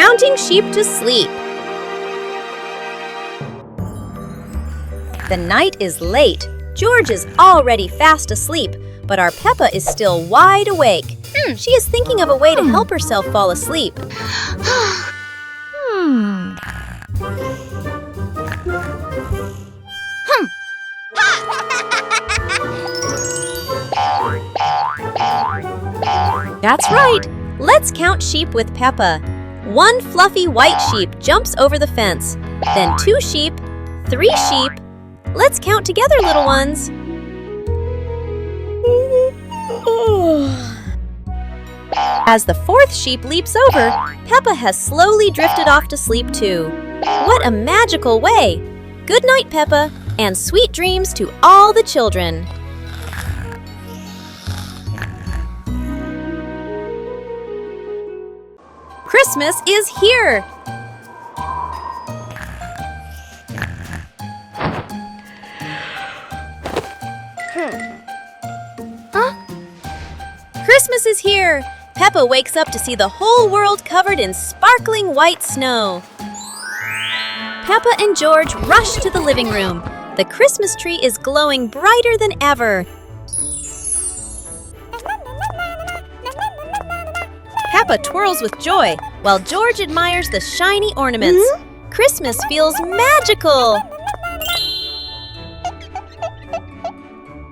counting sheep to sleep. The night is late. George is already fast asleep, but our Peppa is still wide awake. She is thinking of a way to help herself fall asleep. That's right! Let's count sheep with Peppa. 1 fluffy white sheep jumps over the fence. Then 2 sheep, 3 sheep. Let's count together, little ones. As the 4th sheep leaps over, Peppa has slowly drifted off to sleep too. What a magical way! Good night, Peppa, and sweet dreams to all the children. Christmas is here! Christmas is here! Peppa wakes up to see the whole world covered in sparkling white snow. Peppa and George rush to the living room. The Christmas tree is glowing brighter than ever. Peppa twirls with joy, while George admires the shiny ornaments. Christmas feels magical!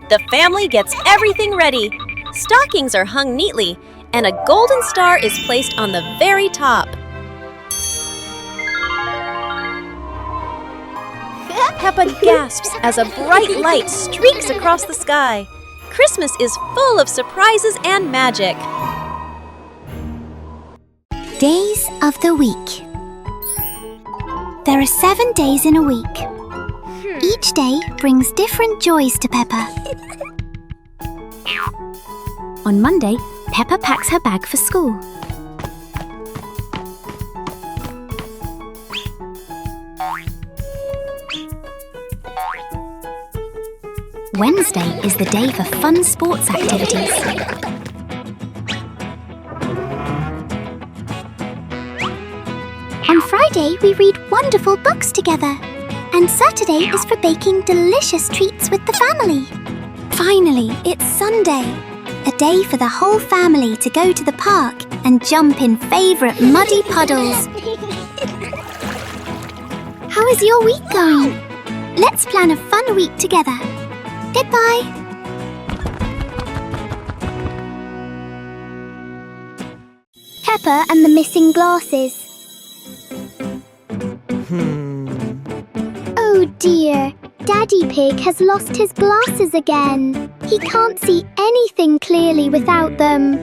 The family gets everything ready. Stockings are hung neatly, and a golden star is placed on the very top. Peppa gasps as a bright light streaks across the sky. Christmas is full of surprises and magic. Days of the week. There are 7 days in a week. Each day brings different joys to Peppa. On Monday, Peppa packs her bag for school. Wednesday is the day for fun sports activities. On Friday, we read wonderful books together. And Saturday is for baking delicious treats with the family. Finally, it's Sunday. A day for the whole family to go to the park and jump in favourite muddy puddles. How is your week going? Let's plan a fun week together. Goodbye. Peppa and the missing glasses. Oh dear, Daddy Pig has lost his glasses again. He can't see anything clearly without them.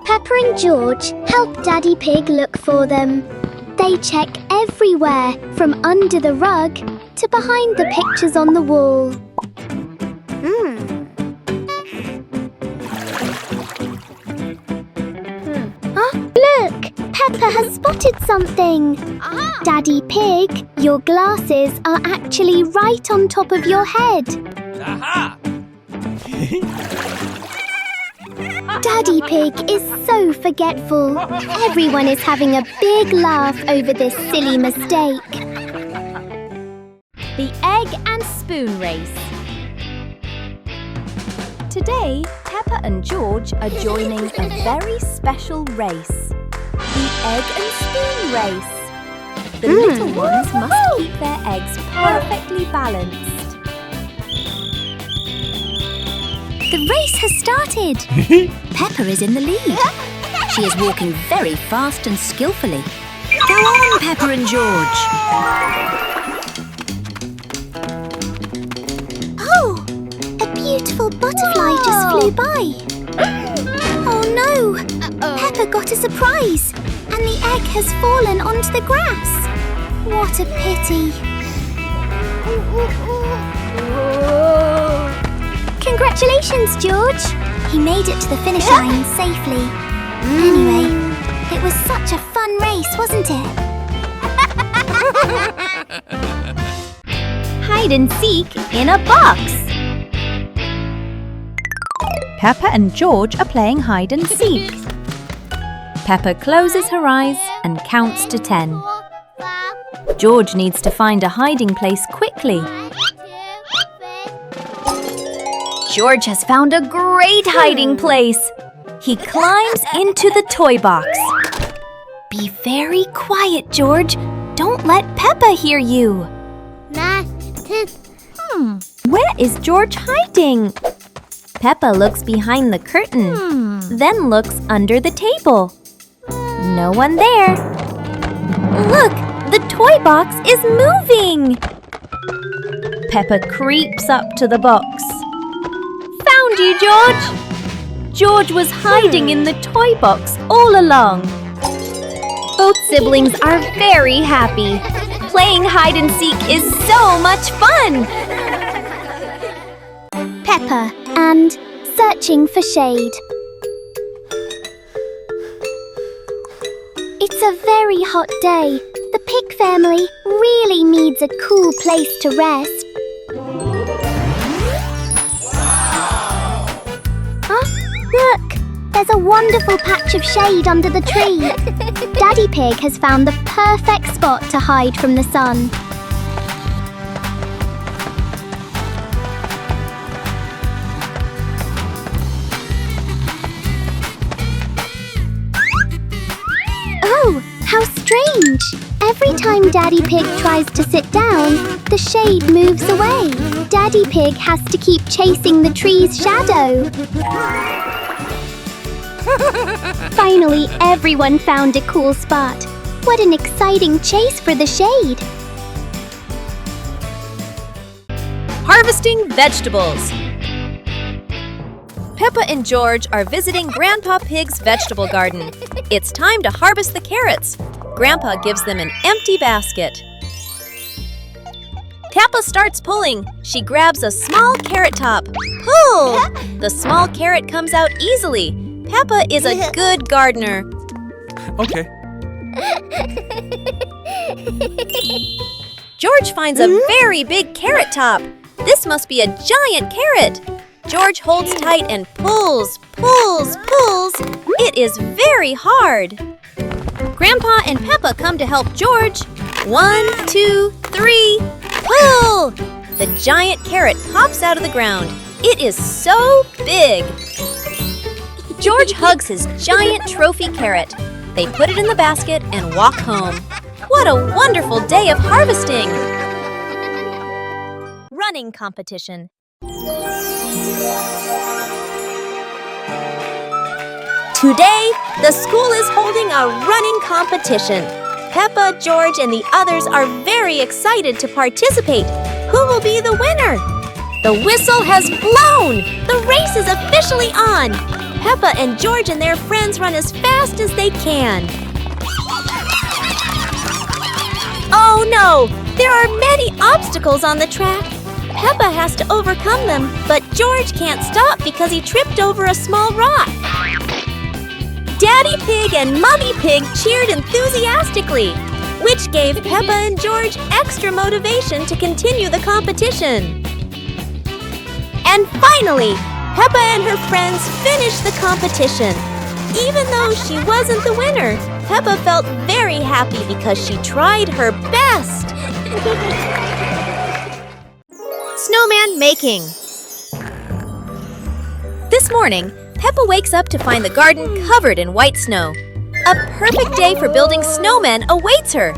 Peppa and George help Daddy Pig look for them. They check everywhere, from under the rug to behind the pictures on the wall. Look! Peppa has spotted something! Daddy Pig, your glasses are actually right on top of your head. Aha! Daddy Pig is so forgetful. Everyone is having a big laugh over this silly mistake. The Egg and Spoon Race. Today, Peppa and George are joining a very special race. The Egg and Spoon Race. The little ones must keep their eggs perfectly balanced. The race has started. Peppa is in the lead. She is walking very fast and skillfully. Go on, Peppa and George. Oh, a beautiful butterfly just flew by. Oh no, Peppa got a surprise and the egg has fallen onto the grass. What a pity. Congratulations, George! He made it to the finish line safely. Anyway, it was such a fun race, wasn't it? Hide and seek in a box. Peppa and George are playing hide and seek. Peppa closes her eyes and counts to 10. George needs to find a hiding place quickly. George has found a great hiding place. He climbs into the toy box. Be very quiet, George. Don't let Peppa hear you. Where is George hiding? Peppa looks behind the curtain, then looks under the table. No one there. Look, the toy box is moving. Peppa creeps up to the box. Found you, George! George was hiding in the toy box all along. Both siblings are very happy. Playing hide and seek is so much fun! Peppa and searching for shade. It's a very hot day. The pig family really needs a cool place to rest. Look! There's a wonderful patch of shade under the tree. Daddy Pig has found the perfect spot to hide from the sun. Oh, how strange! Every time Daddy Pig tries to sit down, the shade moves away. Daddy Pig has to keep chasing the tree's shadow. Finally, everyone found a cool spot. What an exciting chase for the shade! Harvesting vegetables. Peppa and George are visiting Grandpa Pig's vegetable garden. It's time to harvest the carrots. Grandpa gives them an empty basket. Peppa starts pulling. She grabs a small carrot top. Pull! The small carrot comes out easily. Peppa is a good gardener. Okay. George finds a very big carrot top. This must be a giant carrot. George holds tight and pulls, pulls, pulls. It is very hard. Grandpa and Peppa come to help George. 1, 2, 3, pull! The giant carrot pops out of the ground. It is so big. George hugs his giant trophy carrot. They put it in the basket and walk home. What a wonderful day of harvesting! Running competition. Today, the school is holding a running competition. Peppa, George, and the others are very excited to participate. Who will be the winner? The whistle has blown! The race is officially on! Peppa and George and their friends run as fast as they can. Oh no! There are many obstacles on the track. Peppa has to overcome them, but George can't stop because he tripped over a small rock. Daddy Pig and Mummy Pig cheered enthusiastically, which gave Peppa and George extra motivation to continue the competition. And finally, Peppa and her friends finished the competition. Even though she wasn't the winner, Peppa felt very happy because she tried her best. Snowman making. This morning, Peppa wakes up to find the garden covered in white snow. A perfect day for building snowmen awaits her.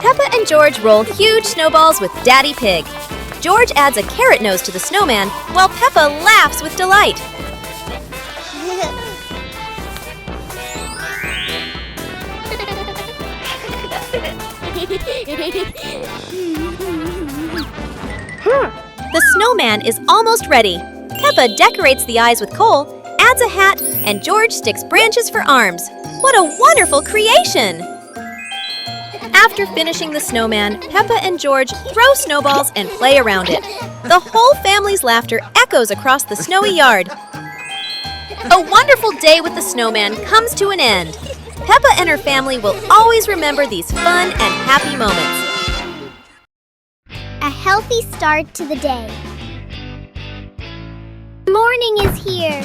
Peppa and George roll huge snowballs with Daddy Pig. George adds a carrot nose to the snowman, while Peppa laughs with delight. The snowman is almost ready. Peppa decorates the eyes with coal, adds a hat, and George sticks branches for arms. What a wonderful creation! After finishing the snowman, Peppa and George throw snowballs and play around it. The whole family's laughter echoes across the snowy yard. A wonderful day with the snowman comes to an end. Peppa and her family will always remember these fun and happy moments. A healthy start to the day. Morning is here.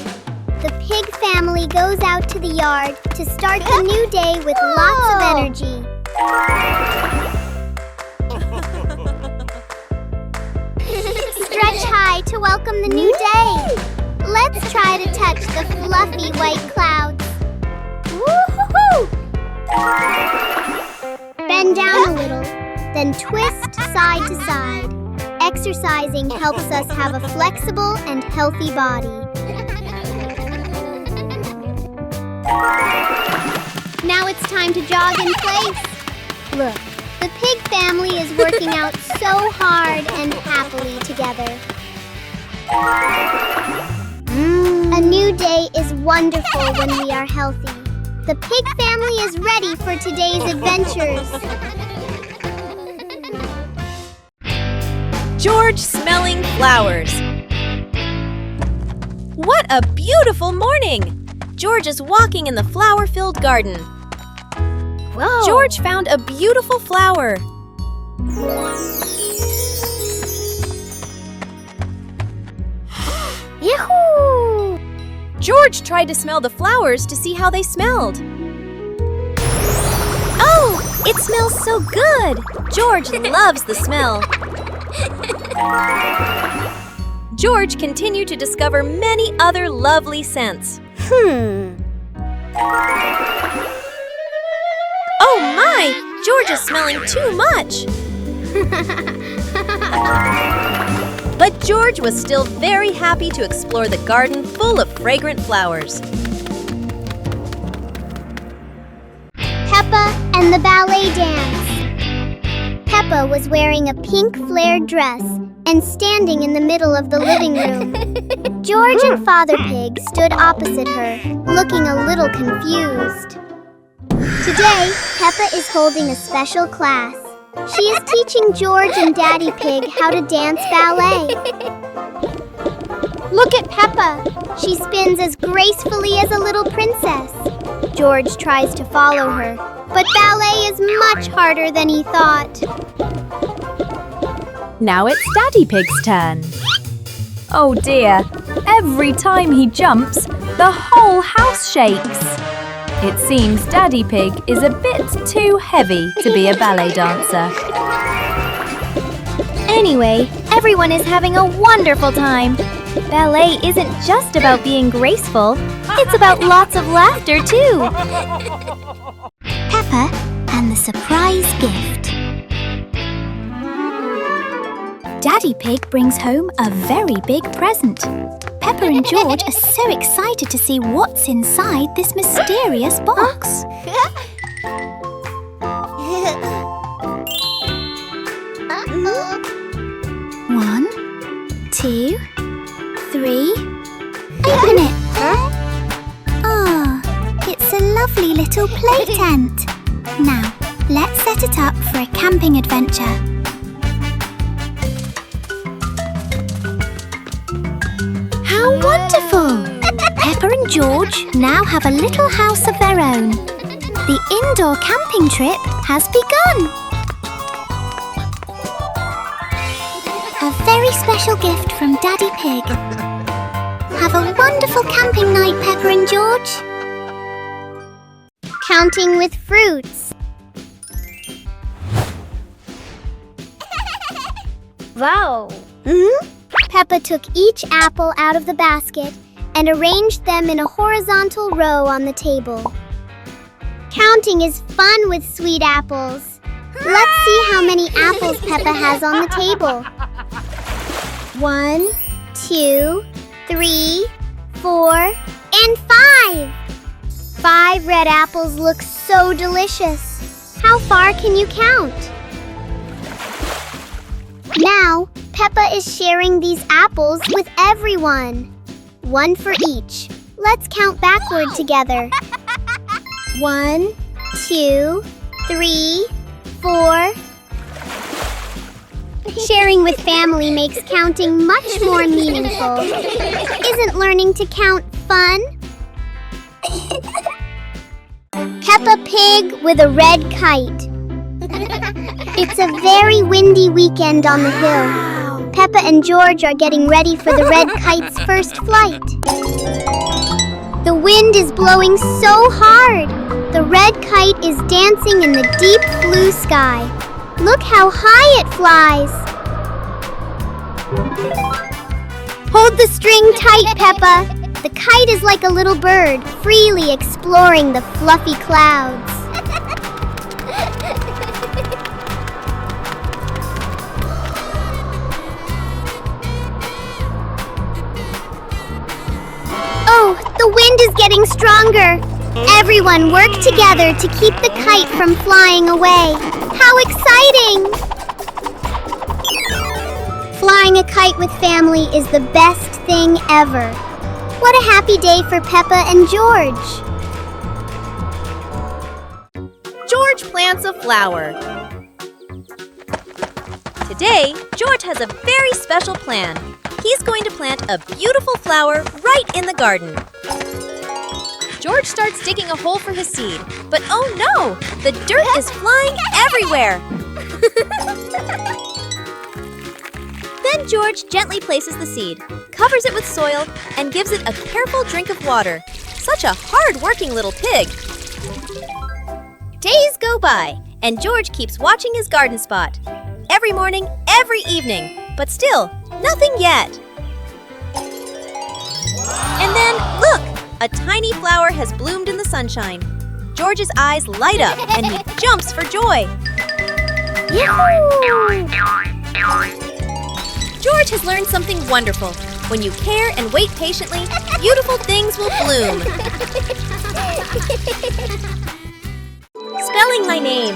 The pig family goes out to the yard to start the new day with lots of energy. Stretch high to welcome the new day. Let's try to touch the fluffy white clouds. Woo-hoo-hoo! Bend down a little, then twist side to side. Exercising helps us have a flexible and healthy body. Now it's time to jog in place. Look, the pig family is working out so hard and happily together. A new day is wonderful when we are healthy. The pig family is ready for today's adventures. George smelling flowers. What a beautiful morning! George is walking in the flower-filled garden. Whoa! George found a beautiful flower. Yahoo! George tried to smell the flowers to see how they smelled. Oh, it smells so good! George loves the smell. George continued to discover many other lovely scents. Oh my! George is smelling too much! But George was still very happy to explore the garden full of fragrant flowers. Peppa and the ballet dance. Peppa was wearing a pink flared dress and standing in the middle of the living room. George and Father Pig stood opposite her, looking a little confused. Today, Peppa is holding a special class. She is teaching George and Daddy Pig how to dance ballet. Look at Peppa. She spins as gracefully as a little princess. George tries to follow her, but ballet is much harder than he thought. Now it's Daddy Pig's turn. Oh dear, every time he jumps, the whole house shakes. It seems Daddy Pig is a bit too heavy to be a ballet dancer. Anyway, everyone is having a wonderful time. Ballet isn't just about being graceful, it's about lots of laughter too. Peppa and the surprise gift. Daddy Pig brings home a very big present. Peppa and George are so excited to see what's inside this mysterious box. One, two, three. Open it! Oh, it's a lovely little play tent. Now, let's set it up for a camping adventure. How wonderful! Peppa and George now have a little house of their own. The indoor camping trip has begun. A very special gift from Daddy Pig. Have a wonderful camping night, Peppa and George. Counting with fruits. Wow! Peppa took each apple out of the basket and arranged them in a horizontal row on the table. Counting is fun with sweet apples. Let's see how many apples Peppa has on the table. 1, 2, 3, 4, and 5. 5 red apples look so delicious. How far can you count? Now, Peppa is sharing these apples with everyone. 1 for each. Let's count backward together. 1, 2, 3, 4. Sharing with family makes counting much more meaningful. Isn't learning to count fun? Peppa Pig with a red kite. It's a very windy weekend on the hill. Peppa and George are getting ready for the red kite's first flight. The wind is blowing so hard. The red kite is dancing in the deep blue sky. Look how high it flies. Hold the string tight, Peppa. The kite is like a little bird, freely exploring the fluffy clouds. Oh, the wind is getting stronger. Everyone work together to keep the kite from flying away. How exciting! Flying a kite with family is the best thing ever. What a happy day for Peppa and George. George plants a flower. Today, George has a very special plan. He's going to plant a beautiful flower right in the garden. George starts digging a hole for his seed, but oh no! The dirt is flying everywhere! Then George gently places the seed, covers it with soil, and gives it a careful drink of water. Such a hard-working little pig! Days go by, and George keeps watching his garden spot. Every morning, every evening, but still, nothing yet. And then, look! A tiny flower has bloomed in the sunshine. George's eyes light up, and he jumps for joy. Yahoo! George has learned something wonderful. When you care and wait patiently, beautiful things will bloom. Spelling my name.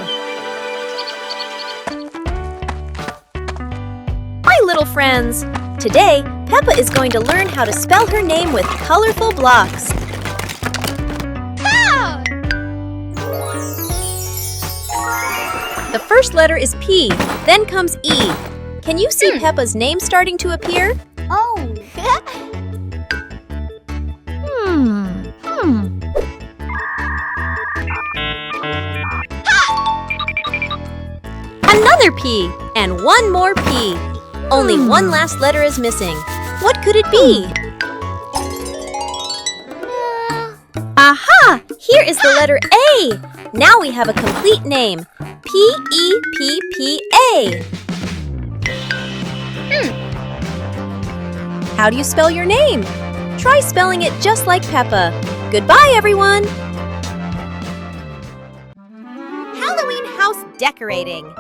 My little friends, today Peppa is going to learn how to spell her name with colorful blocks. The first letter is P, then comes E. Can you see Peppa's name starting to appear? Oh. Another P, and one more P. Only one last letter is missing. What could it be? Aha! Here is the letter A. Now we have a complete name. P-E-P-P-A. How do you spell your name? Try spelling it just like Peppa. Goodbye, everyone! Halloween house decorating.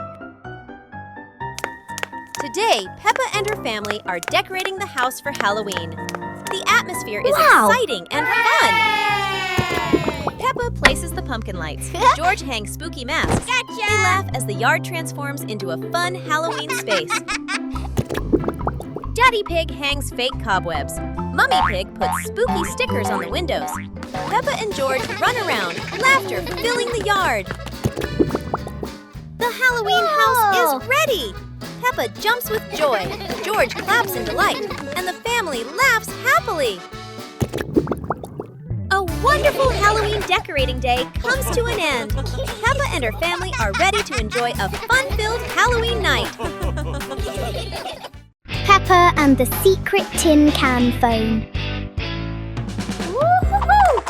Today, Peppa and her family are decorating the house for Halloween. The atmosphere is exciting and fun. Peppa places the pumpkin lights. George hangs spooky masks. Gotcha! They laugh as the yard transforms into a fun Halloween space. Daddy Pig hangs fake cobwebs. Mummy Pig puts spooky stickers on the windows. Peppa and George run around, laughter filling the yard. The Halloween house is ready! Peppa jumps with joy, George claps in delight, and the family laughs happily. A wonderful Halloween decorating day comes to an end. Peppa and her family are ready to enjoy a fun-filled Halloween night. Peppa and the secret tin can phone. Woo-hoo-hoo!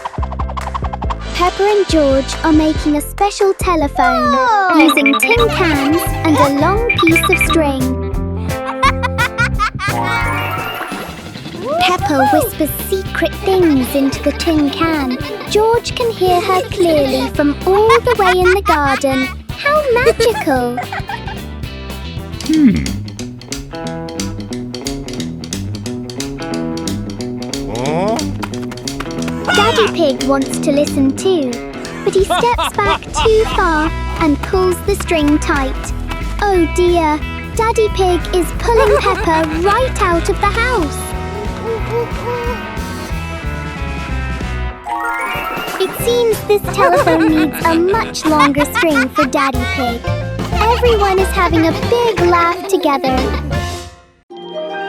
Peppa and George are making a special telephone using tin cans and a long piece of string. Peppa whispers secret things into the tin can. George can hear her clearly from all the way in the garden. How magical! Daddy Pig wants to listen too, but he steps back too far and pulls the string tight. Oh dear, Daddy Pig is pulling Peppa right out of the house. It seems this telephone needs a much longer string for Daddy Pig. Everyone is having a big laugh together.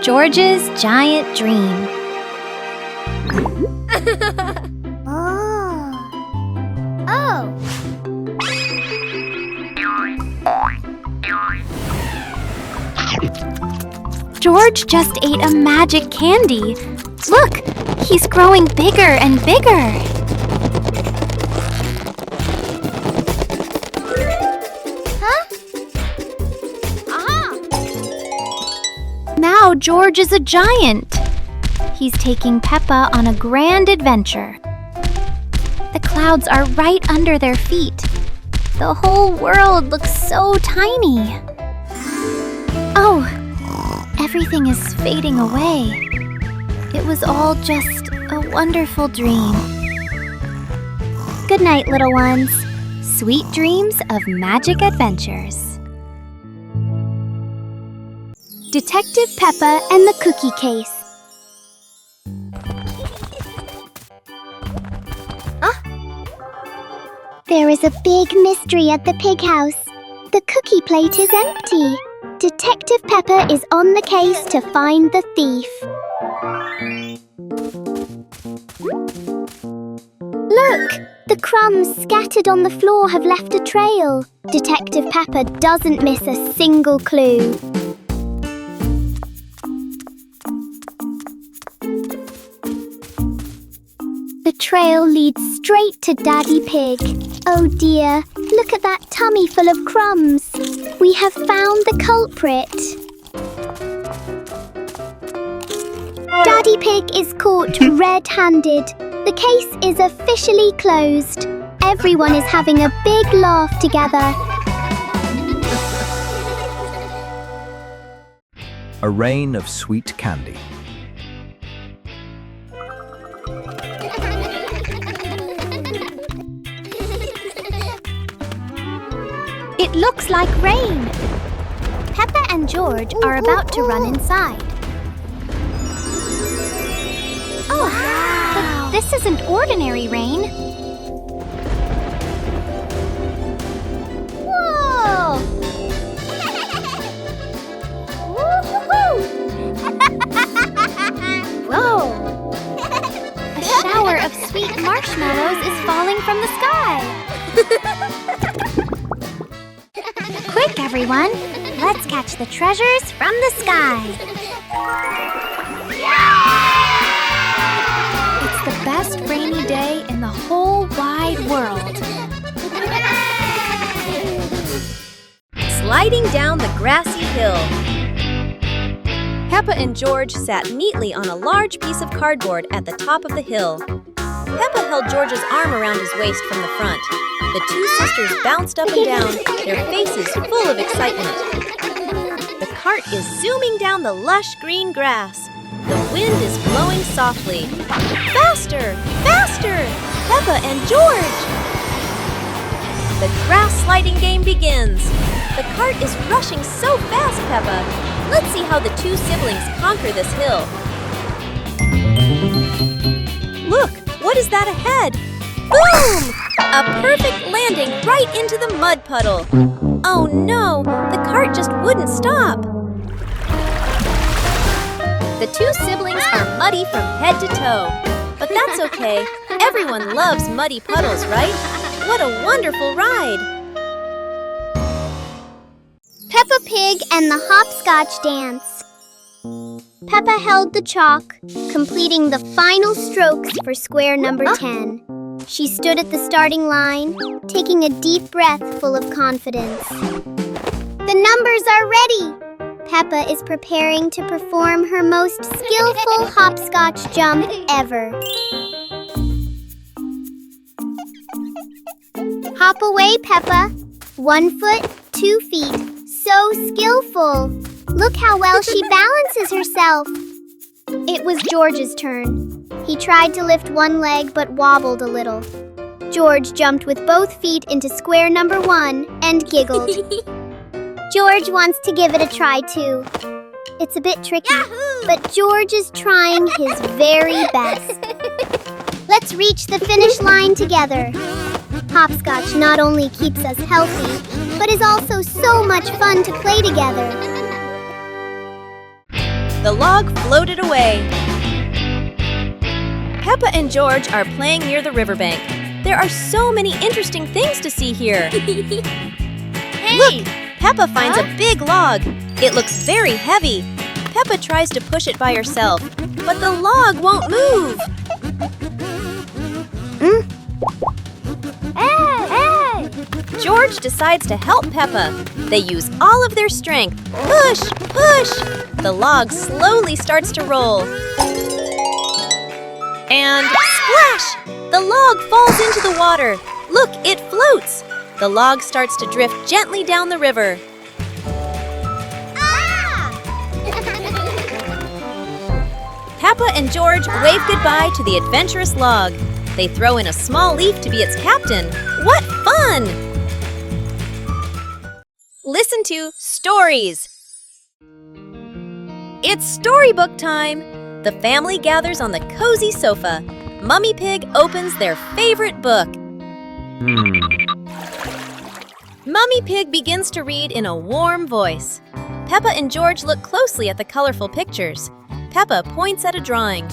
George's giant dream. George just ate a magic candy. Look, he's growing bigger and bigger. Huh? Now George is a giant. He's taking Peppa on a grand adventure. The clouds are right under their feet. The whole world looks so tiny. Oh, everything is fading away. It was all just a wonderful dream. Good night, little ones. Sweet dreams of magic adventures. Detective Peppa and the Cookie Case. There is a big mystery at the pig house. The cookie plate is empty. Detective Peppa is on the case to find the thief. Look! The crumbs scattered on the floor have left a trail. Detective Peppa doesn't miss a single clue. The trail leads straight to Daddy Pig. Oh dear, look at that tummy full of crumbs. We have found the culprit. Daddy Pig is caught red-handed. The case is officially closed. Everyone is having a big laugh together. A rain of sweet candy. It looks like rain. Peppa and George are about to run inside. Oh, wow. But this isn't ordinary rain. Whoa! Whoa! A shower of sweet marshmallows is falling from the sky. Quick, everyone! Let's catch the treasures from the sky! It's the best rainy day in the whole wide world. Sliding down the grassy hill. Peppa and George sat neatly on a large piece of cardboard at the top of the hill. Peppa held George's arm around his waist from the front. The two sisters bounced up and down, their faces full of excitement. The cart is zooming down the lush green grass. The wind is blowing softly. Faster! Faster! Peppa and George! The grass sliding game begins. The cart is rushing so fast, Peppa. Let's see how the two siblings conquer this hill. Look! What is that ahead? Boom! A perfect landing right into the mud puddle. Oh no, the cart just wouldn't stop. The two siblings are muddy from head to toe. But that's okay. Everyone loves muddy puddles, right? What a wonderful ride. Peppa Pig and the hopscotch dance. Peppa held the chalk, completing the final strokes for square number 10. She stood at the starting line, taking a deep breath full of confidence. The numbers are ready! Peppa is preparing to perform her most skillful hopscotch jump ever. Hop away, Peppa. 1 foot, 2 feet. So skillful. Look how well she balances herself. It was George's turn. He tried to lift one leg but wobbled a little. George jumped with both feet into square number 1 and giggled. George wants to give it a try too. It's a bit tricky, but George is trying his very best. Let's reach the finish line together. Hopscotch not only keeps us healthy, but is also so much fun to play together. The log floated away. Peppa and George are playing near the riverbank. There are so many interesting things to see here. Hey! Look! Peppa finds a big log. It looks very heavy. Peppa tries to push it by herself, but the log won't move. Hey! George decides to help Peppa. They use all of their strength. Push, push! The log slowly starts to roll. And splash! The log falls into the water. Look, it floats. The log starts to drift gently down the river. Peppa and George wave goodbye to the adventurous log. They throw in a small leaf to be its captain. What fun! Listen to stories. It's storybook time. The family gathers on the cozy sofa. Mummy Pig opens their favorite book. Mummy Pig begins to read in a warm voice. Peppa and George look closely at the colorful pictures. Peppa points at a drawing.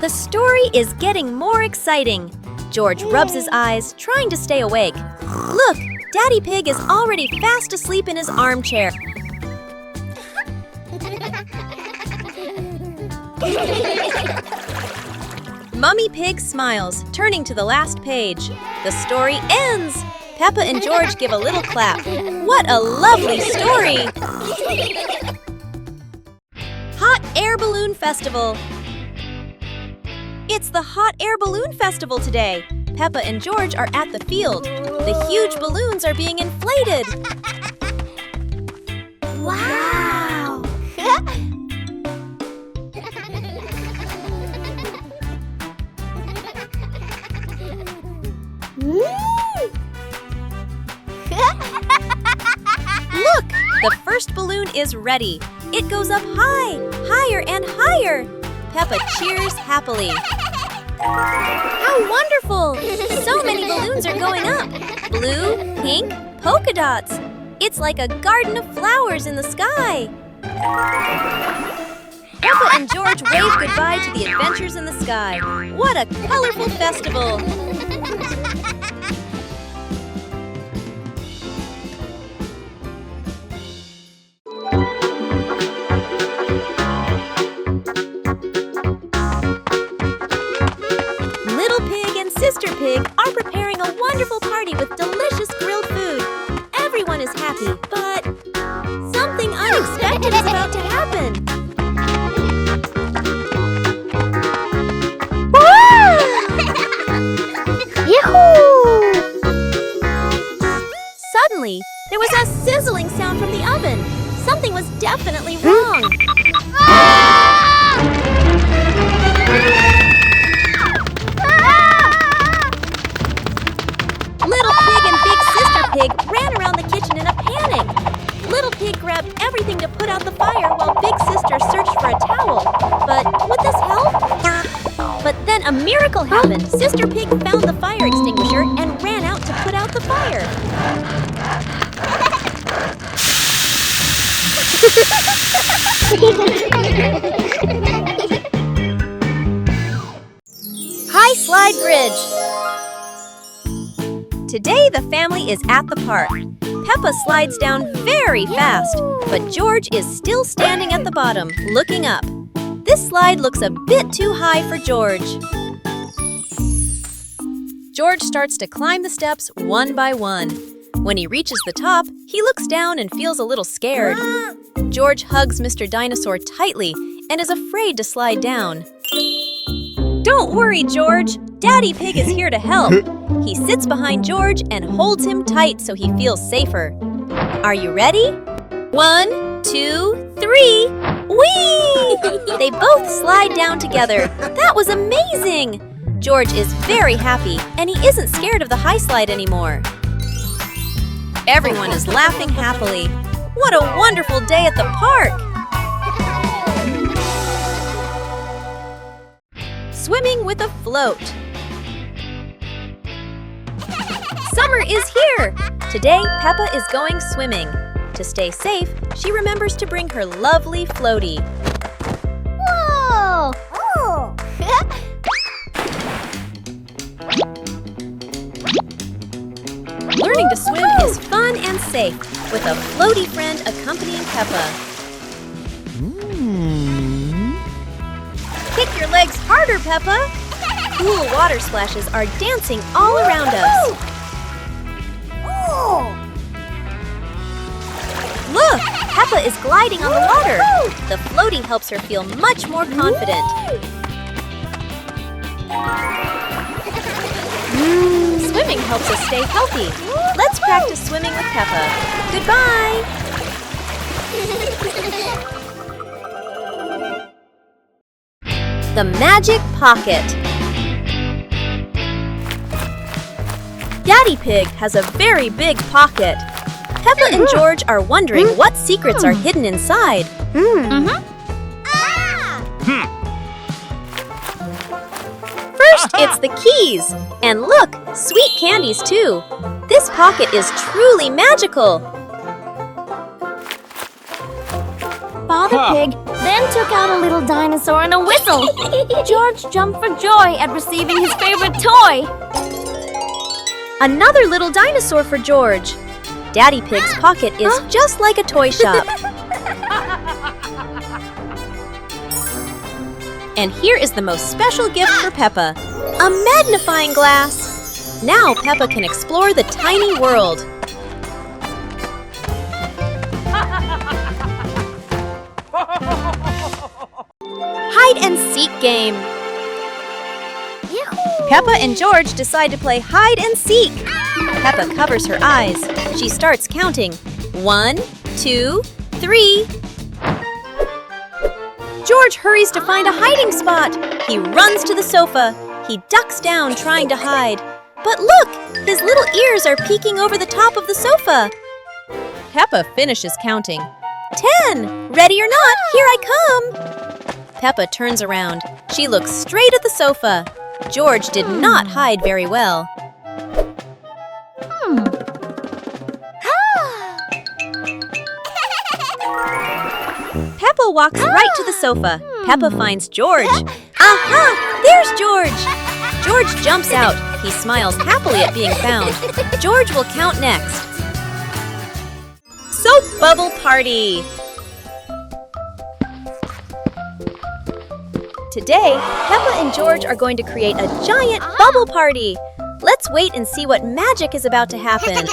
The story is getting more exciting. George rubs his eyes, trying to stay awake. Look, Daddy Pig is already fast asleep in his armchair. Mummy Pig smiles, turning to the last page. The story ends! Peppa and George give a little clap. What a lovely story! Hot Air Balloon Festival. It's the Hot Air Balloon Festival today. Peppa and George are at the field. The huge balloons are being inflated. Wow! Look! The first balloon is ready. It goes up high, higher and higher. Peppa cheers happily. How wonderful! So many balloons are going up. Blue, pink, polka dots. It's like a garden of flowers in the sky. Peppa and George wave goodbye to the adventures in the sky. What a colorful festival! Sister Pig are preparing a wonderful party with delicious grilled food. Everyone is happy, but something unexpected is about to happen. Yahoo! Suddenly, there was a sizzling sound from the oven. Something was definitely wrong. Little Pig and Big Sister Pig ran around the kitchen in a panic. Little Pig grabbed everything to put out the fire while Big Sister searched for a towel. But would this help? But then a miracle happened. Sister Pig found the fire extinguisher and ran out to put out the fire. High Slide Bridge. Today the family is at the park. Peppa slides down very fast, but George is still standing at the bottom, looking up. This slide looks a bit too high for George. George starts to climb the steps one by one. When he reaches the top, he looks down and feels a little scared. George hugs Mr. Dinosaur tightly and is afraid to slide down. Don't worry, George. Daddy Pig is here to help. He sits behind George and holds him tight so he feels safer. Are you ready? 1, 2, 3. Whee! They both slide down together. That was amazing! George is very happy and he isn't scared of the high slide anymore. Everyone is laughing happily. What a wonderful day at the park! Swimming with a float. Summer is here! Today, Peppa is going swimming. To stay safe, she remembers to bring her lovely floaty. Whoa! Oh! Learning to swim is fun and safe, with a floaty friend accompanying Peppa. Kick your legs harder, Peppa! Cool water splashes are dancing all around us. Look! Peppa is gliding on the water. The floaty helps her feel much more confident. Swimming helps us stay healthy. Let's practice swimming with Peppa. Goodbye! The Magic Pocket. Daddy Pig has a very big pocket. Peppa and George are wondering what secrets are hidden inside. First, it's the keys. And look, sweet candies too. This pocket is truly magical. Father Pig then took out a little dinosaur and a whistle. George jumped for joy at receiving his favorite toy. Another little dinosaur for George. Daddy Pig's pocket is just like a toy shop. And here is the most special gift for Peppa, a magnifying glass. Now Peppa can explore the tiny world. Hide and seek game. Peppa and George decide to play hide and seek. Peppa covers her eyes. She starts counting. 1, 2, 3. George hurries to find a hiding spot. He runs to the sofa. He ducks down trying to hide. But look! His little ears are peeking over the top of the sofa. Peppa finishes counting. 10! Ready or not, here I come! Peppa turns around. She looks straight at the sofa. George did not hide very well. Peppa walks right to the sofa. Peppa finds George. Aha! There's George! George jumps out. He smiles happily at being found. George will count next. Soap Bubble Party! Today, Peppa and George are going to create a giant bubble party. Let's wait and see what magic is about to happen.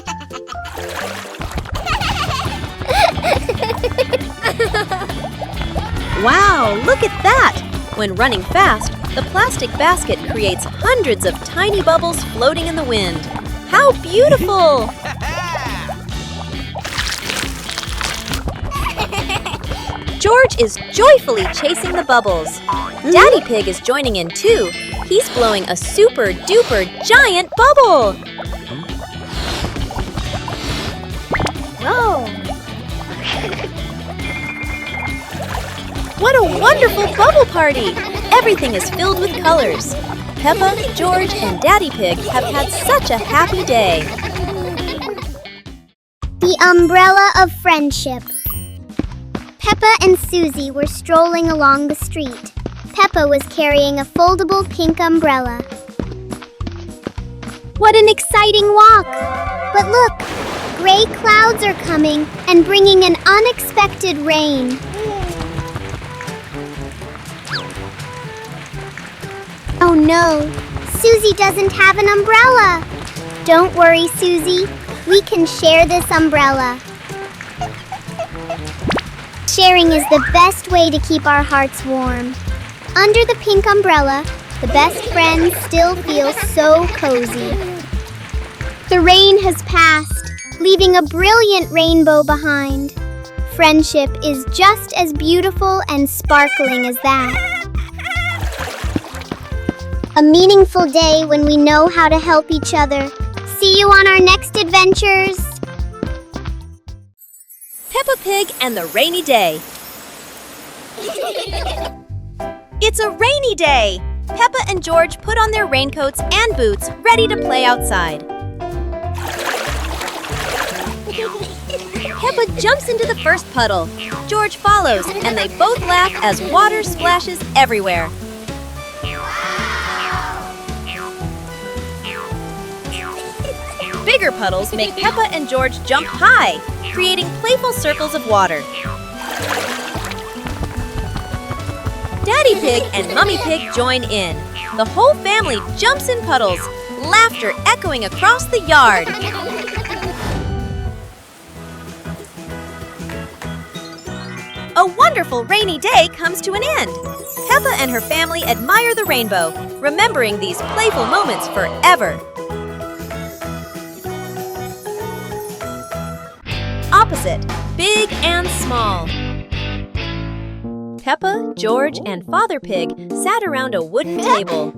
Wow, look at that! When running fast, the plastic basket creates hundreds of tiny bubbles floating in the wind. How beautiful! George is joyfully chasing the bubbles. Daddy Pig is joining in too. He's blowing a super duper giant bubble. Oh! What a wonderful bubble party! Everything is filled with colors. Peppa, George, and Daddy Pig have had such a happy day. The umbrella of friendship. Peppa and Susie were strolling along the street. Peppa was carrying a foldable pink umbrella. What an exciting walk! But look, gray clouds are coming and bringing an unexpected rain. Oh no, Susie doesn't have an umbrella. Don't worry, Susie. We can share this umbrella. Sharing is the best way to keep our hearts warm. Under the pink umbrella, the best friends still feel so cozy. The rain has passed, leaving a brilliant rainbow behind. Friendship is just as beautiful and sparkling as that. A meaningful day when we know how to help each other. See you on our next adventures. Peppa Pig and the Rainy Day. It's a rainy day! Peppa and George put on their raincoats and boots, ready to play outside. Peppa jumps into the first puddle. George follows, and they both laugh as water splashes everywhere. Bigger puddles make Peppa and George jump high, creating playful circles of water. Daddy Pig and Mummy Pig join in. The whole family jumps in puddles, laughter echoing across the yard. A wonderful rainy day comes to an end. Peppa and her family admire the rainbow, remembering these playful moments forever. Opposite, big and small. Peppa, George, and Father Pig sat around a wooden table.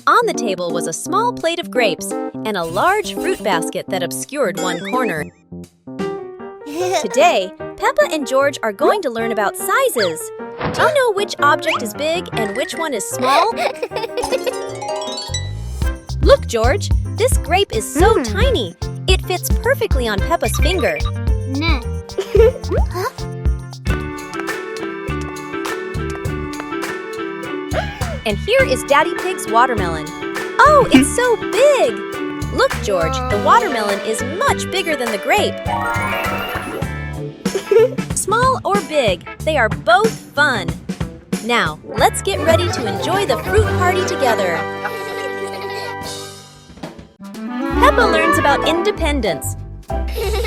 On the table was a small plate of grapes and a large fruit basket that obscured one corner. Today, Peppa and George are going to learn about sizes. Do you know which object is big and which one is small? Look, George, this grape is so tiny. It fits perfectly on Peppa's finger. No. And here is Daddy Pig's watermelon. Oh, it's so big! Look, George, the watermelon is much bigger than the grape. Small or big, they are both fun. Now, let's get ready to enjoy the fruit party together. Peppa learns about independence.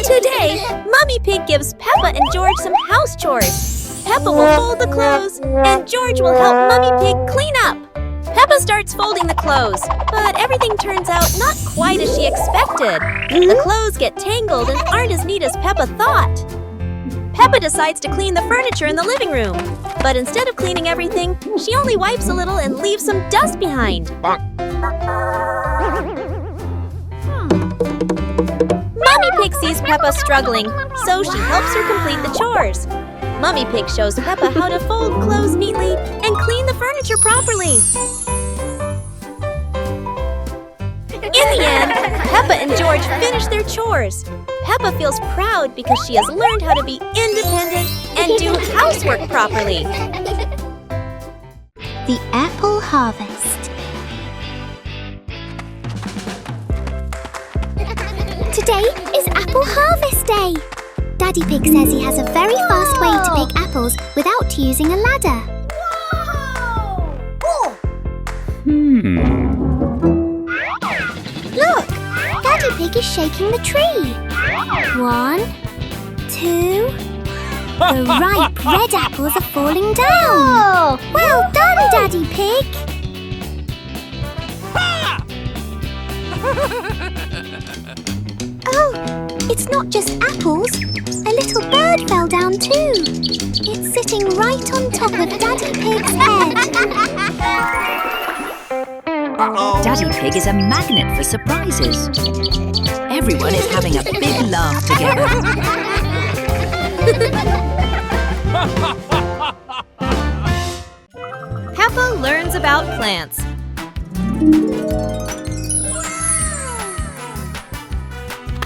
Today, Mummy Pig gives Peppa and George some house chores. Peppa will fold the clothes, and George will help Mummy Pig clean up. Peppa starts folding the clothes, but everything turns out not quite as she expected. The clothes get tangled and aren't as neat as Peppa thought. Peppa decides to clean the furniture in the living room, but instead of cleaning everything, she only wipes a little and leaves some dust behind. Mummy Pig sees Peppa struggling, so she helps her complete the chores. Mummy Pig shows Peppa how to fold clothes neatly and clean the furniture properly. In the end, Peppa and George finish their chores. Peppa feels proud because she has learned how to be independent and do housework properly. The apple harvest. Today is apple harvest day. Daddy Pig says he has a very fast way to pick apples without using a ladder. Look! Daddy Pig is shaking the tree. 1, 2... The ripe red apples are falling down. Well done, Daddy Pig! Oh, it's not just apples. A little bird fell down too. It's sitting right on top of Daddy Pig's head. Daddy Pig is a magnet for surprises. Everyone is having a big laugh together. Peppa learns about plants.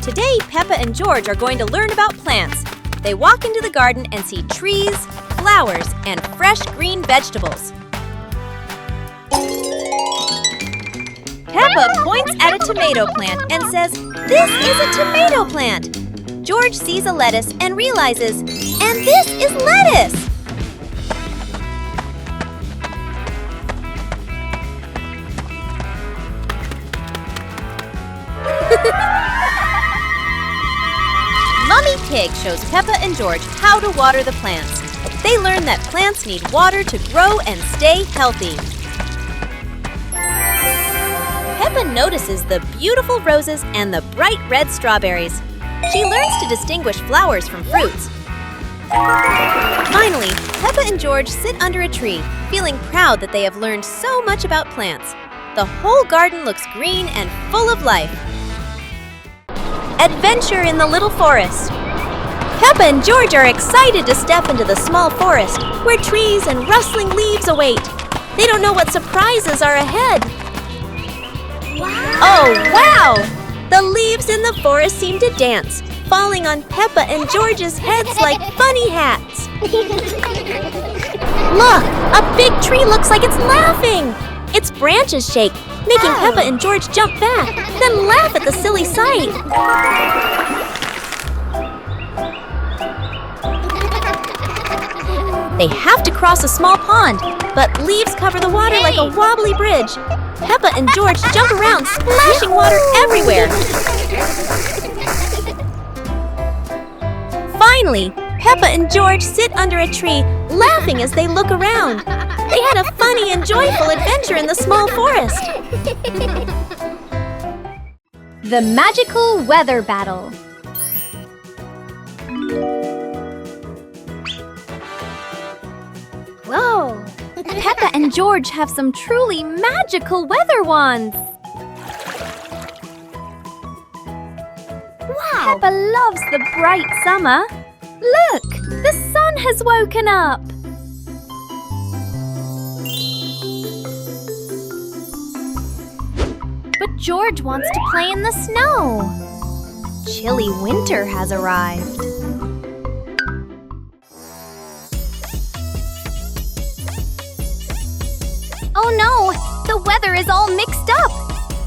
Today, Peppa and George are going to learn about plants. They walk into the garden and see trees, flowers, and fresh green vegetables. Peppa points at a tomato plant and says, "This is a tomato plant." George sees a lettuce and realizes, "And this is lettuce!" Mummy Pig shows Peppa and George how to water the plants. They learn that plants need water to grow and stay healthy. Peppa notices the beautiful roses and the bright red strawberries. She learns to distinguish flowers from fruits. Finally, Peppa and George sit under a tree, feeling proud that they have learned so much about plants. The whole garden looks green and full of life. Adventure in the little forest. Peppa and George are excited to step into the small forest, where trees and rustling leaves await. They don't know what surprises are ahead. Oh, wow! The leaves in the forest seem to dance, falling on Peppa and George's heads like bunny hats. Look! A big tree looks like it's laughing! Its branches shake, making Peppa and George jump back, then laugh at the silly sight. They have to cross a small pond, but leaves cover the water like a wobbly bridge. Peppa and George jump around, splashing water everywhere. Finally, Peppa and George sit under a tree, laughing as they look around. They had a funny and joyful adventure in the small forest. The magical weather battle. Whoa! Peppa and George have some truly magical weather wands. Wow! Peppa loves the bright summer. Look! The sun has woken up. But George wants to play in the snow. Chilly winter has arrived. Oh no! The weather is all mixed up!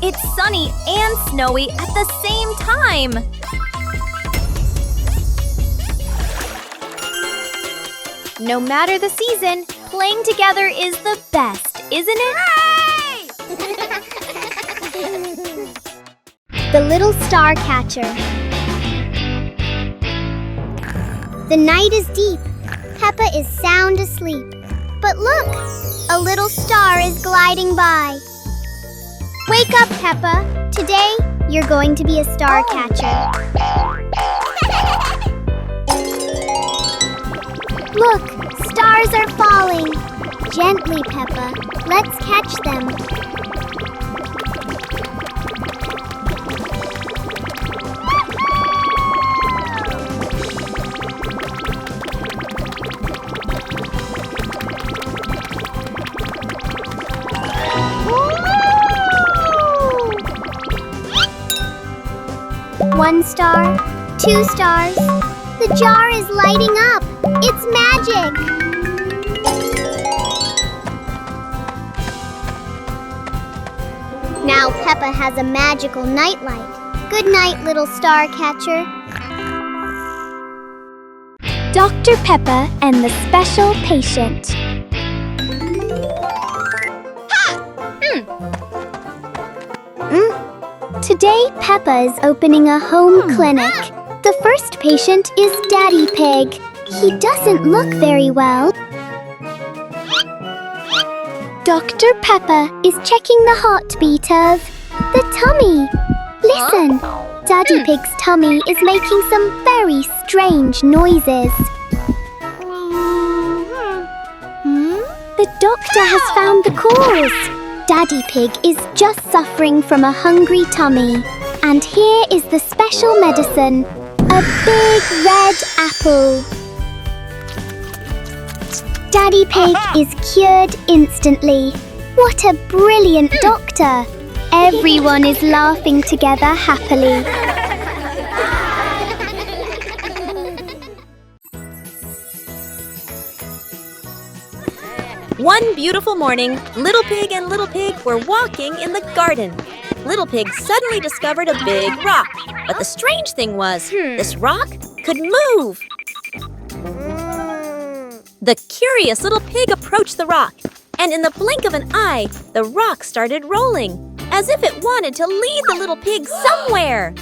It's sunny and snowy at the same time! No matter the season, playing together is the best, isn't it? The Little Star Catcher. The night is deep. Peppa is sound asleep. But look! A little star is gliding by. Wake up, Peppa. Today, you're going to be a star catcher. Look, stars are falling. Gently, Peppa. Let's catch them. One star, 2 stars. The jar is lighting up. It's magic. Now Peppa has a magical nightlight. Good night, little star catcher. Dr. Peppa and the Special Patient. Today, Peppa is opening a home clinic. The first patient is Daddy Pig. He doesn't look very well. Dr. Peppa is checking the heartbeat of the tummy. Listen, Daddy Pig's tummy is making some very strange noises. The doctor has found the cause. Daddy Pig is just suffering from a hungry tummy. And here is the special medicine, a big red apple. Daddy Pig is cured instantly. What a brilliant doctor! Everyone is laughing together happily. One beautiful morning, Little Pig and Little Pig were walking in the garden. Little Pig suddenly discovered a big rock. But the strange thing was, this rock could move. The curious little pig approached the rock, and in the blink of an eye, the rock started rolling, as if it wanted to lead the little pig somewhere.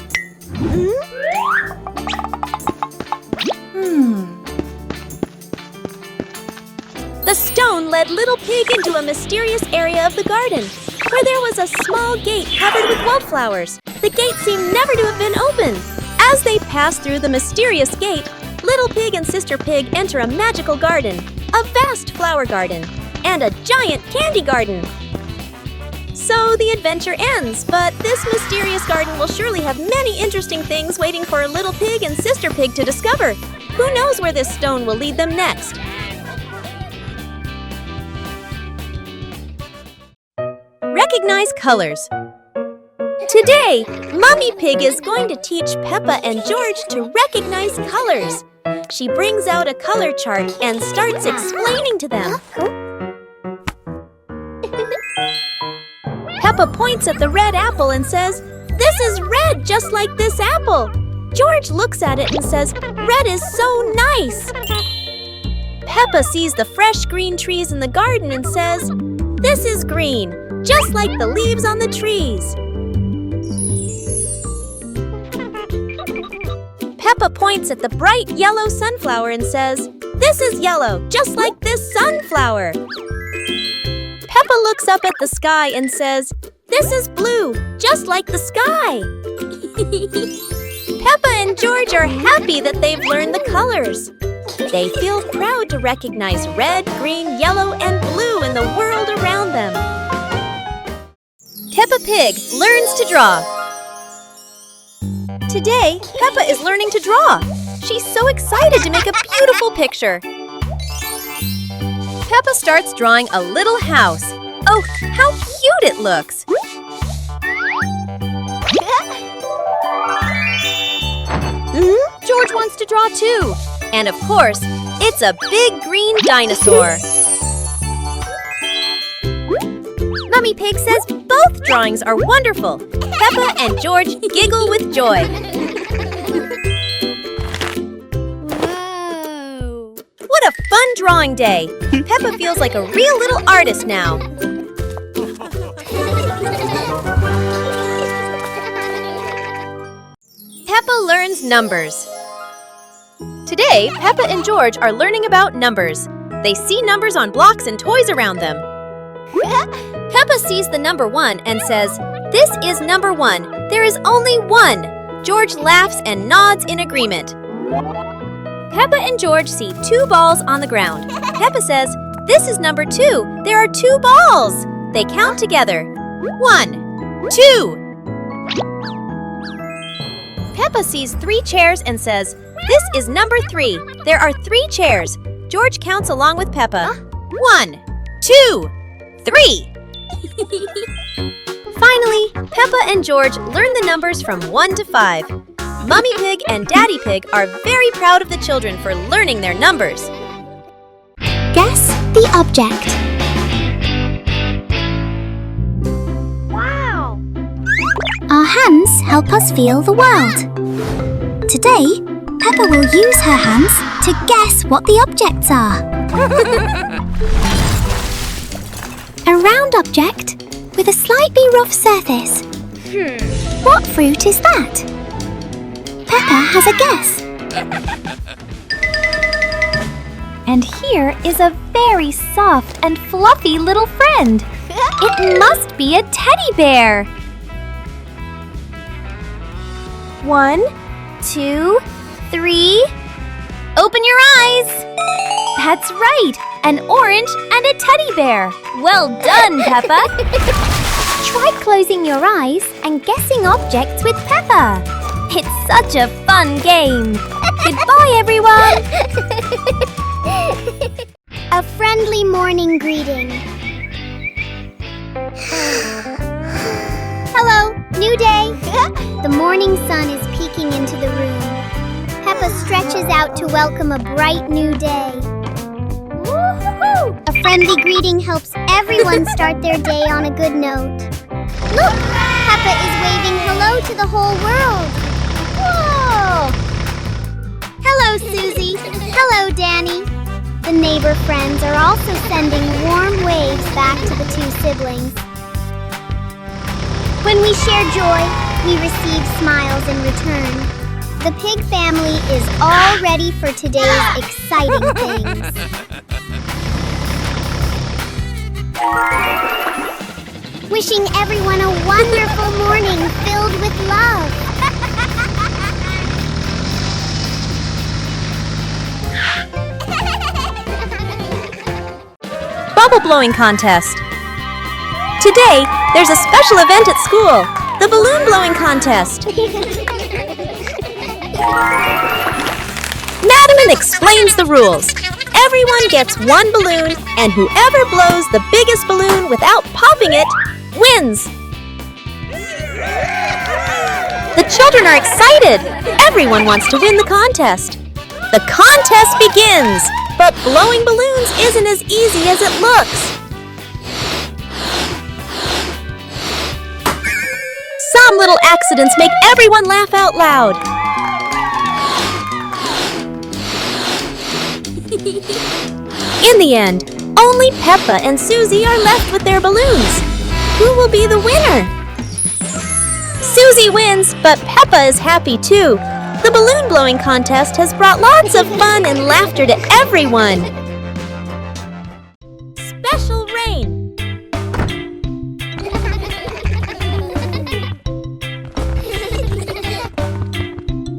The stone led Little Pig into a mysterious area of the garden, where there was a small gate covered with wildflowers. The gate seemed never to have been opened. As they passed through the mysterious gate, Little Pig and Sister Pig enter a magical garden, a vast flower garden, and a giant candy garden. So the adventure ends, but this mysterious garden will surely have many interesting things waiting for Little Pig and Sister Pig to discover. Who knows where this stone will lead them next? Recognize colors. Today, Mommy Pig is going to teach Peppa and George to recognize colors. She brings out a color chart and starts explaining to them. Peppa points at the red apple and says, "This is red, just like this apple." George looks at it and says, "Red is so nice." Peppa sees the fresh green trees in the garden and says, "This is green, just like the leaves on the trees." Peppa points at the bright yellow sunflower and says, "This is yellow, just like this sunflower." Peppa looks up at the sky and says, "This is blue, just like the sky." Peppa and George are happy that they've learned the colors. They feel proud to recognize red, green, yellow, and blue in the world around them. Peppa Pig learns to draw. Today, Peppa is learning to draw. She's so excited to make a beautiful picture. Peppa starts drawing a little house. Oh, how cute it looks! George wants to draw too. And of course, it's a big green dinosaur. Mummy Pig says both drawings are wonderful. Peppa and George giggle with joy. Whoa! What a fun drawing day! Peppa feels like a real little artist now. Peppa learns numbers. Today, Peppa and George are learning about numbers. They see numbers on blocks and toys around them. Peppa sees the number 1 and says, "This is number 1. There is only one." George laughs and nods in agreement. Peppa and George see 2 balls on the ground. Peppa says, "This is number 2. There are 2 balls." They count together. 1, 2. Peppa sees 3 chairs and says, "This is number 3. There are 3 chairs." George counts along with Peppa. 1, 2, 3. Finally, Peppa and George learn the numbers from 1 to 5. Mummy Pig and Daddy Pig are very proud of the children for learning their numbers. Guess the object. Wow! Our hands help us feel the world. Today, Peppa will use her hands to guess what the objects are. A round object with a slightly rough surface. What fruit is that? Peppa has a guess. And here is a very soft and fluffy little friend. It must be a teddy bear. 1, 2, 3. Open your eyes! That's right, an orange and a teddy bear. Well done, Peppa. Try closing your eyes and guessing objects with Peppa. It's such a fun game. Goodbye, everyone. A friendly morning greeting. Hello, new day. The morning sun is peeking into the room. Peppa stretches out to welcome a bright new day. Woo-hoo-hoo! A friendly greeting helps everyone start their day on a good note. Look, Peppa is waving hello to the whole world. Whoa! Hello, Susie. Hello, Danny. The neighbor friends are also sending warm waves back to the 2 siblings. When we share joy, we receive smiles in return. The pig family is all ready for today's exciting things. Wishing everyone a wonderful morning filled with love. Bubble blowing contest. Today, there's a special event at school, the balloon blowing contest. Madam explains the rules. Everyone gets 1 balloon, and whoever blows the biggest balloon without popping it wins. The children are excited. Everyone wants to win the contest. The contest begins, but blowing balloons isn't as easy as it looks. Some little accidents make everyone laugh out loud. In the end, only Peppa and Susie are left with their balloons. Who will be the winner? Susie wins, but Peppa is happy too. The balloon blowing contest has brought lots of fun and laughter to everyone. Special rain.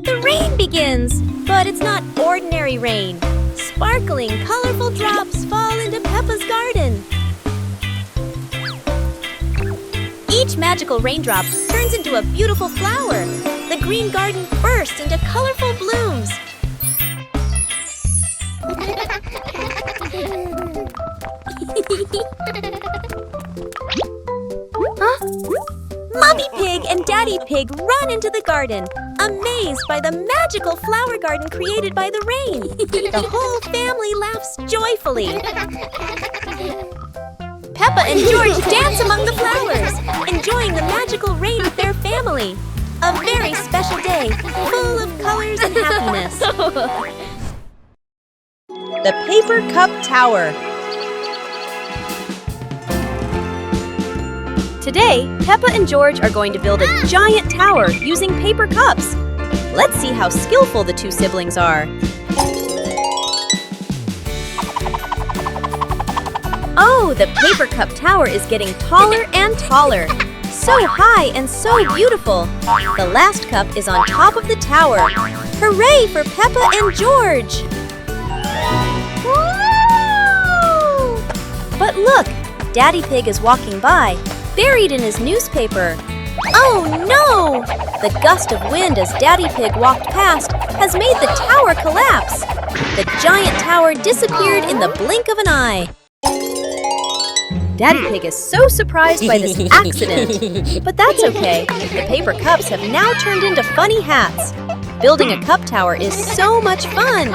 The rain begins, but it's not ordinary rain. Sparkling, colorful drops fall into Peppa's garden. Each magical raindrop turns into a beautiful flower. The green garden bursts into colorful blooms. Huh? Mommy Pig and Daddy Pig run into the garden, amazed by the magical flower garden created by the rain. The whole family laughs joyfully. Peppa and George dance among the flowers, enjoying the magical rain with their family. A very special day, full of colors and happiness. The Paper Cup Tower. Today, Peppa and George are going to build a giant tower using paper cups. Let's see how skillful the two siblings are. Oh, the paper cup tower is getting taller and taller. So high and so beautiful. The last cup is on top of the tower. Hooray for Peppa and George! Woo! But look, Daddy Pig is walking by, buried in his newspaper. Oh no! The gust of wind as Daddy Pig walked past has made the tower collapse. The giant tower disappeared in the blink of an eye. Daddy Pig is so surprised by this accident. But that's okay. The paper cups have now turned into funny hats. Building a cup tower is so much fun.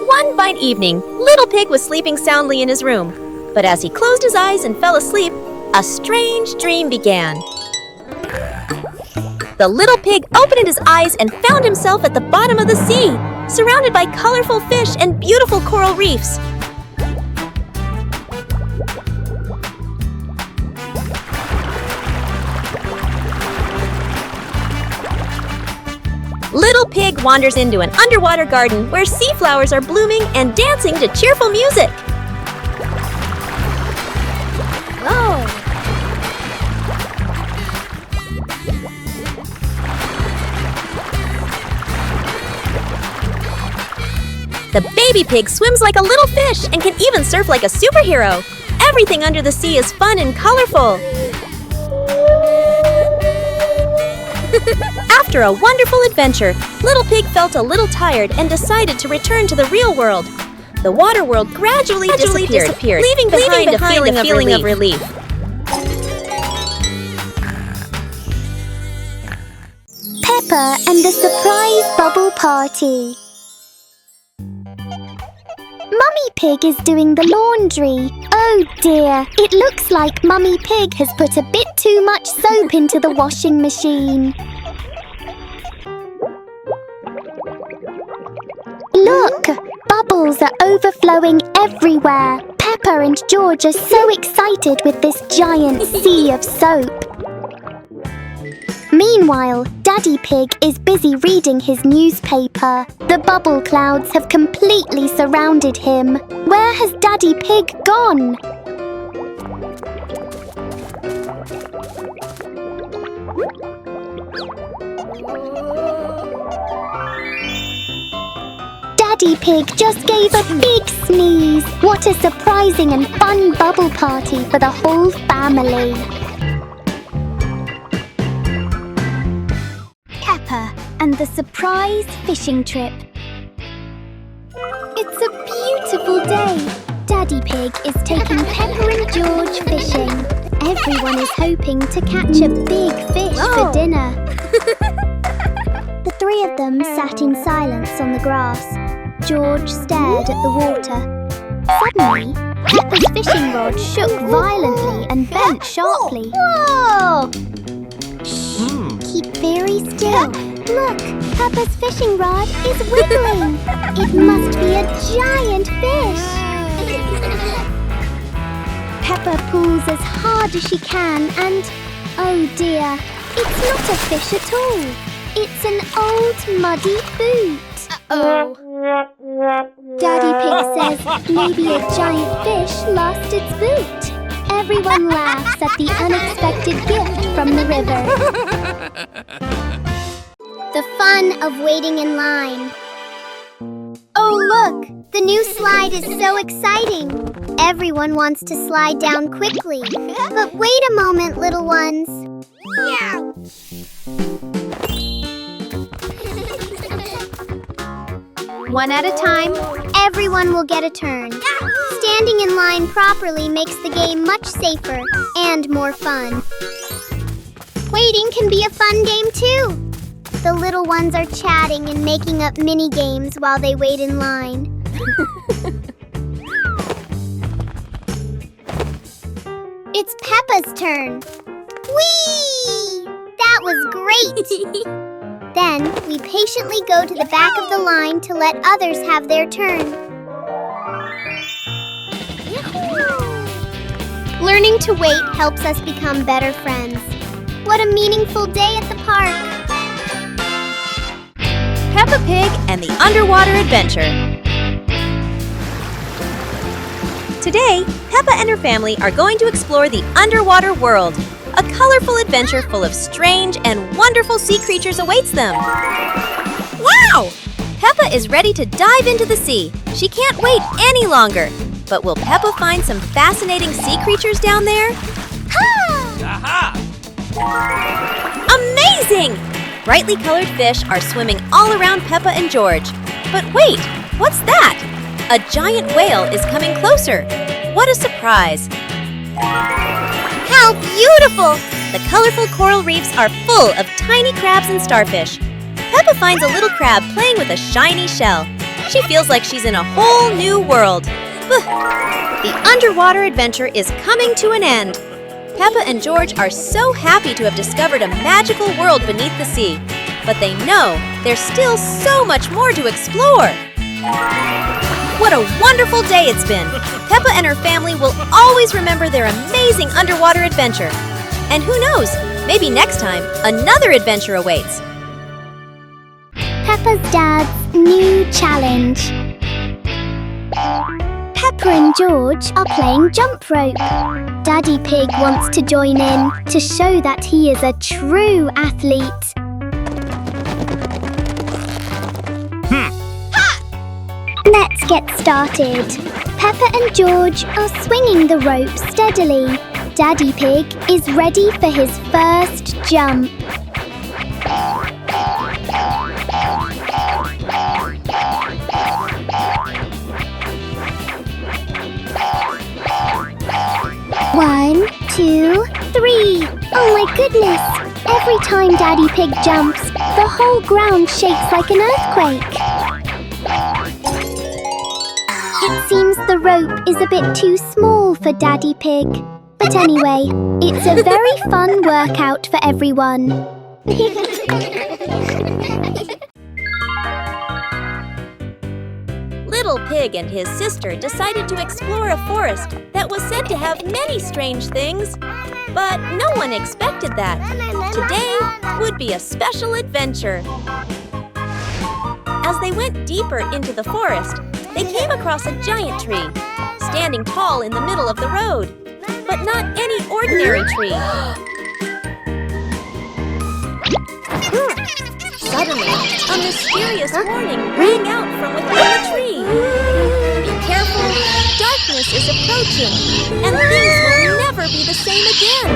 One fine evening, Little Pig was sleeping soundly in his room. But as he closed his eyes and fell asleep, a strange dream began. The little pig opened his eyes and found himself at the bottom of the sea, surrounded by colorful fish and beautiful coral reefs. Little Pig wanders into an underwater garden where sea flowers are blooming and dancing to cheerful music. Whoa! The baby pig swims like a little fish and can even surf like a superhero. Everything under the sea is fun and colorful. After a wonderful adventure, Little Pig felt a little tired and decided to return to the real world. The water world gradually disappeared, leaving behind a feeling of relief. Peppa and the surprise bubble party. Mummy Pig is doing the laundry. Oh dear, it looks like Mummy Pig has put a bit too much soap into the washing machine. Look, bubbles are overflowing everywhere. Peppa and George are so excited with this giant sea of soap. Meanwhile, Daddy Pig is busy reading his newspaper. The bubble clouds have completely surrounded him. Where has Daddy Pig gone? Daddy Pig just gave a big sneeze. What a surprising and fun bubble party for the whole family. Peppa and the surprise fishing trip. It's a beautiful day. Daddy Pig is taking Peppa and George fishing. Everyone is hoping to catch a big fish for dinner. The three of them sat in silence on the grass. George stared at the water. Suddenly, Peppa's fishing rod shook violently and bent sharply. Whoa! Keep very still. Look, Peppa's fishing rod is wiggling. It must be a giant fish. Peppa pulls as hard as she can and, oh dear, it's not a fish at all. It's an old muddy boot. Daddy Pig says maybe a giant fish lost its boot. Everyone laughs at the unexpected gift from the river. The fun of waiting in line. Oh look, the new slide is so exciting. Everyone wants to slide down quickly. But wait a moment, little ones. One at a time, everyone will get a turn. Standing in line properly makes the game much safer and more fun. Waiting can be a fun game too. The little ones are chatting and making up mini games while they wait in line. It's Peppa's turn. Whee! That was great! Then we patiently go to the back of the line to let others have their turn. Learning to wait helps us become better friends. What a meaningful day at the park! Peppa Pig and the Underwater Adventure. Today, Peppa and her family are going to explore the underwater world. A colorful adventure full of strange and wonderful sea creatures awaits them. Wow! Peppa is ready to dive into the sea. She can't wait any longer. But will Peppa find some fascinating sea creatures down there? Amazing! Brightly colored fish are swimming all around Peppa and George. But wait, what's that? A giant whale is coming closer. What a surprise! How beautiful! The colorful coral reefs are full of tiny crabs and starfish. Peppa finds a little crab playing with a shiny shell. She feels like she's in a whole new world. The underwater adventure is coming to an end. Peppa and George are so happy to have discovered a magical world beneath the sea. But they know there's still so much more to explore. What a wonderful day it's been! Peppa and her family will always remember their amazing underwater adventure. And who knows, maybe next time, another adventure awaits. Peppa's dad's new challenge. Peppa and George are playing jump rope. Daddy Pig wants to join in to show that he is a true athlete. Let's get started. Peppa and George are swinging the rope steadily. Daddy Pig is ready for his first jump. One, two, three. Oh my goodness! Every time Daddy Pig jumps, the whole ground shakes like an earthquake. It seems the rope is a bit too small for Daddy Pig. But anyway, it's a very fun workout for everyone. Little Pig and his sister decided to explore a forest that was said to have many strange things. But no one expected that. Today would be a special adventure. As they went deeper into the forest, they came across a giant tree, standing tall in the middle of the road. But not any ordinary tree. Suddenly, a mysterious warning rang out from within the tree. Be careful, darkness is approaching, and things will never be the same again.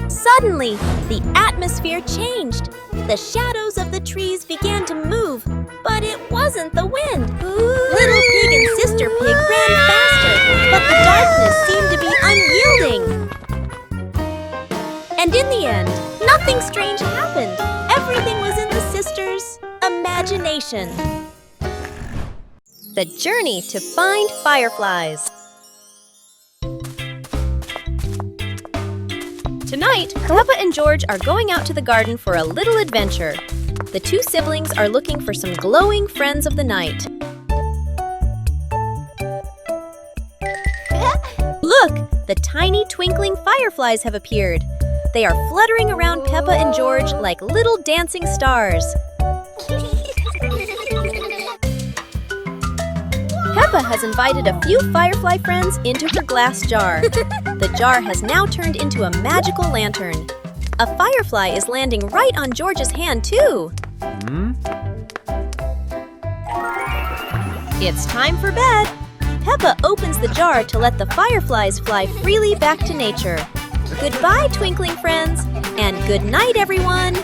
Suddenly, the atmosphere changed. The shadows of the trees began to move, but it wasn't the wind. Little Pig and Sister Pig ran faster, but the darkness seemed to be unyielding. And in the end, nothing strange happened. Everything was in the sisters' imagination. The journey to find fireflies. Tonight, Peppa and George are going out to the garden for a little adventure. The two siblings are looking for some glowing friends of the night. Look! The tiny twinkling fireflies have appeared. They are fluttering around Peppa and George like little dancing stars. Peppa has invited a few firefly friends into her glass jar. The jar has now turned into a magical lantern. A firefly is landing right on George's hand, too. It's time for bed. Peppa opens the jar to let the fireflies fly freely back to nature. Goodbye, twinkling friends, and good night, everyone!